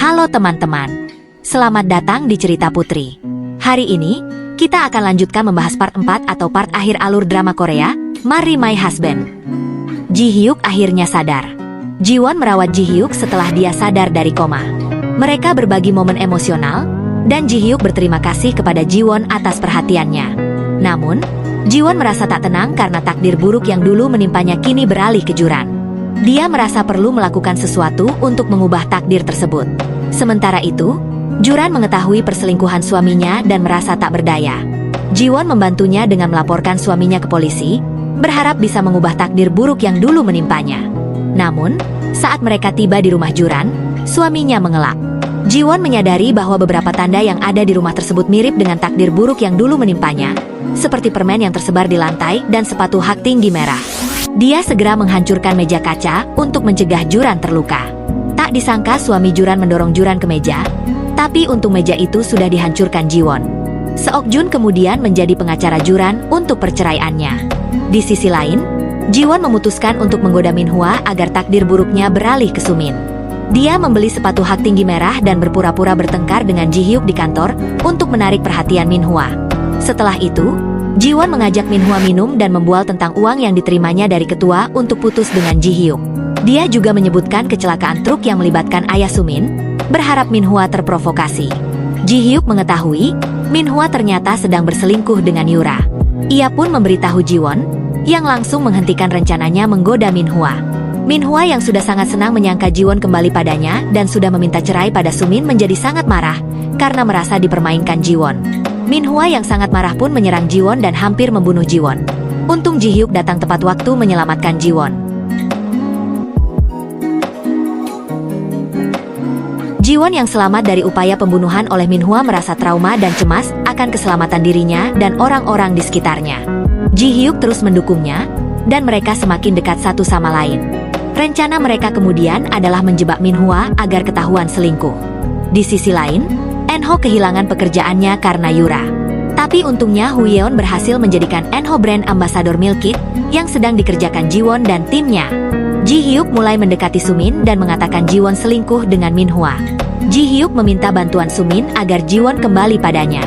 Halo teman-teman, selamat datang di Cerita Putri. Hari ini, kita akan lanjutkan membahas part 4 atau part akhir alur drama Korea, Marry My Husband. Ji Hyuk akhirnya sadar. Ji-won merawat Ji Hyuk setelah dia sadar dari koma. Mereka berbagi momen emosional, dan Ji Hyuk berterima kasih kepada Ji-won atas perhatiannya. Namun, Ji-won merasa tak tenang karena takdir buruk yang dulu menimpanya kini beralih ke Juran. Dia merasa perlu melakukan sesuatu untuk mengubah takdir tersebut. Sementara itu, Juran mengetahui perselingkuhan suaminya dan merasa tak berdaya. Ji-won membantunya dengan melaporkan suaminya ke polisi, berharap bisa mengubah takdir buruk yang dulu menimpanya. Namun, saat mereka tiba di rumah Juran, suaminya mengelak. Ji-won menyadari bahwa beberapa tanda yang ada di rumah tersebut mirip dengan takdir buruk yang dulu menimpanya, seperti permen yang tersebar di lantai dan sepatu hak tinggi merah. Dia segera menghancurkan meja kaca untuk mencegah Juran terluka. Tak disangka suami Juran mendorong Juran ke meja, tapi untung meja itu sudah dihancurkan Ji-won. Seok-jun kemudian menjadi pengacara Juran untuk perceraiannya. Di sisi lain, Ji-won memutuskan untuk menggoda Min-hwa agar takdir buruknya beralih ke Sumin. Dia membeli sepatu hak tinggi merah dan berpura-pura bertengkar dengan Ji Hyuk di kantor untuk menarik perhatian Min-hwa. Setelah itu, Ji-won mengajak Min-hwa minum dan membual tentang uang yang diterimanya dari ketua untuk putus dengan Ji Hyuk. Dia juga menyebutkan kecelakaan truk yang melibatkan ayah Sumin, berharap Min-hwa terprovokasi. Ji Hyuk mengetahui, Min-hwa ternyata sedang berselingkuh dengan Yura. Ia pun memberitahu Ji-won, yang langsung menghentikan rencananya menggoda Min-hwa. Min-hwa yang sudah sangat senang menyangka Ji-won kembali padanya dan sudah meminta cerai pada Sumin menjadi sangat marah, karena merasa dipermainkan Ji-won. Min-hwa yang sangat marah pun menyerang Ji-won dan hampir membunuh Ji-won. Untung Ji Hyuk datang tepat waktu menyelamatkan Ji-won. Ji-won yang selamat dari upaya pembunuhan oleh Min-hwa merasa trauma dan cemas akan keselamatan dirinya dan orang-orang di sekitarnya. Ji Hyuk terus mendukungnya, dan mereka semakin dekat satu sama lain. Rencana mereka kemudian adalah menjebak Min-hwa agar ketahuan selingkuh. Di sisi lain, En-ho kehilangan pekerjaannya karena Yura. Tapi untungnya Hu-yeon berhasil menjadikan En-ho brand ambassador Milk Kit yang sedang dikerjakan Ji-won dan timnya. Ji Hyuk mulai mendekati Sumin dan mengatakan Ji-won selingkuh dengan Min-hwa. Ji Hyuk meminta bantuan Sumin agar Ji-won kembali padanya.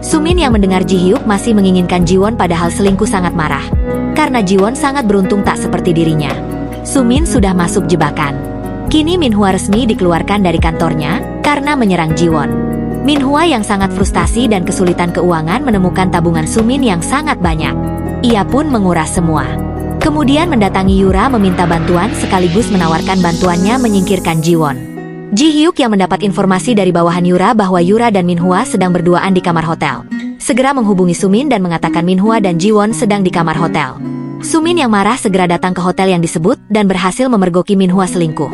Sumin yang mendengar Ji Hyuk masih menginginkan Ji-won padahal selingkuh sangat marah. Karena Ji-won sangat beruntung tak seperti dirinya. Sumin sudah masuk jebakan. Kini Min-hwa resmi dikeluarkan dari kantornya karena menyerang Ji-won. Min-hwa yang sangat frustasi dan kesulitan keuangan menemukan tabungan Sumin yang sangat banyak. Ia pun menguras semua. Kemudian mendatangi Yura meminta bantuan sekaligus menawarkan bantuannya menyingkirkan Ji-won. Ji Hyuk yang mendapat informasi dari bawahan Yura bahwa Yura dan Min-hwa sedang berduaan di kamar hotel, segera menghubungi Sumin dan mengatakan Min-hwa dan Ji-won sedang di kamar hotel. Sumin yang marah segera datang ke hotel yang disebut dan berhasil memergoki Min-hwa selingkuh.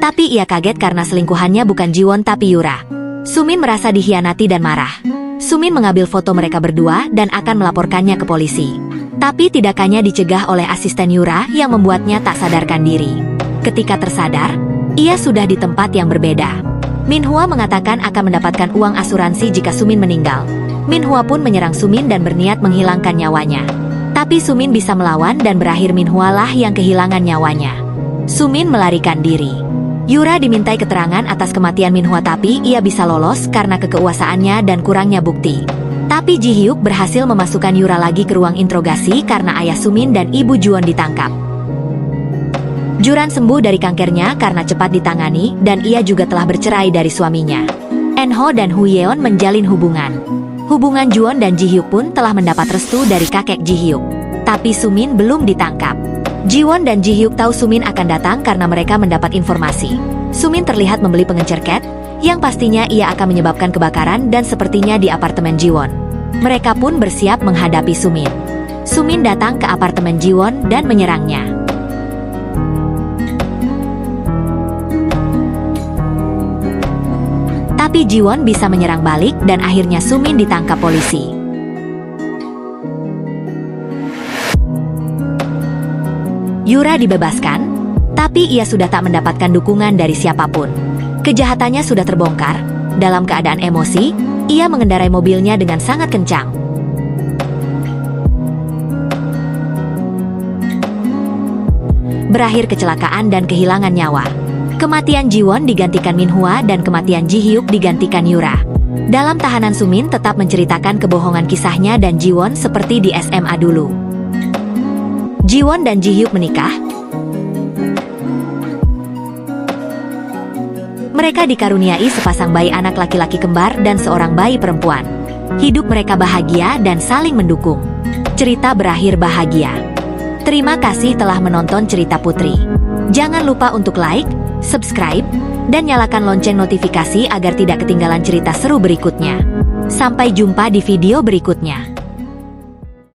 Tapi ia kaget karena selingkuhannya bukan Ji-won tapi Yura. Sumin merasa dikhianati dan marah. Sumin mengambil foto mereka berdua dan akan melaporkannya ke polisi. Tapi tindakannya dicegah oleh asisten Yura yang membuatnya tak sadarkan diri. Ketika tersadar, ia sudah di tempat yang berbeda. Min-hwa mengatakan akan mendapatkan uang asuransi jika Sumin meninggal. Min-hwa pun menyerang Sumin dan berniat menghilangkan nyawanya. Tapi Sumin bisa melawan dan berakhir Min-hwa lah yang kehilangan nyawanya. Sumin melarikan diri. Yura dimintai keterangan atas kematian Min-hwa tapi ia bisa lolos karena kekeuasaannya dan kurangnya bukti. Tapi Ji Hyuk berhasil memasukkan Yura lagi ke ruang interogasi karena ayah Sumin dan ibu Ji-won ditangkap. Juran sembuh dari kankernya karena cepat ditangani dan ia juga telah bercerai dari suaminya. En-ho dan Hu-yeon menjalin hubungan. Hubungan Ji-won dan Ji Hyuk pun telah mendapat restu dari kakek Ji Hyuk. Tapi Sumin belum ditangkap. Ji-won dan Ji Hyuk tahu Sumin akan datang karena mereka mendapat informasi. Sumin terlihat membeli pengencer cat, yang pastinya ia akan menyebabkan kebakaran dan sepertinya di apartemen Ji-won. Mereka pun bersiap menghadapi Sumin. Sumin datang ke apartemen Ji-won dan menyerangnya. Tapi Ji-won bisa menyerang balik dan akhirnya Sumin ditangkap polisi. Yura dibebaskan, tapi ia sudah tak mendapatkan dukungan dari siapapun. Kejahatannya sudah terbongkar. Dalam keadaan emosi, ia mengendarai mobilnya dengan sangat kencang. Berakhir kecelakaan dan kehilangan nyawa. Kematian Jiwon digantikan Minhwa dan kematian Ji-hyuk digantikan Yura. Dalam tahanan Sumin tetap menceritakan kebohongan kisahnya dan Jiwon seperti di SMA dulu. Jiwon dan Ji-hyuk menikah. Mereka dikaruniai sepasang bayi anak laki-laki kembar dan seorang bayi perempuan. Hidup mereka bahagia dan saling mendukung. Cerita berakhir bahagia. Terima kasih telah menonton cerita Putri. Jangan lupa untuk like, subscribe, dan nyalakan lonceng notifikasi agar tidak ketinggalan cerita seru berikutnya. Sampai jumpa di video berikutnya.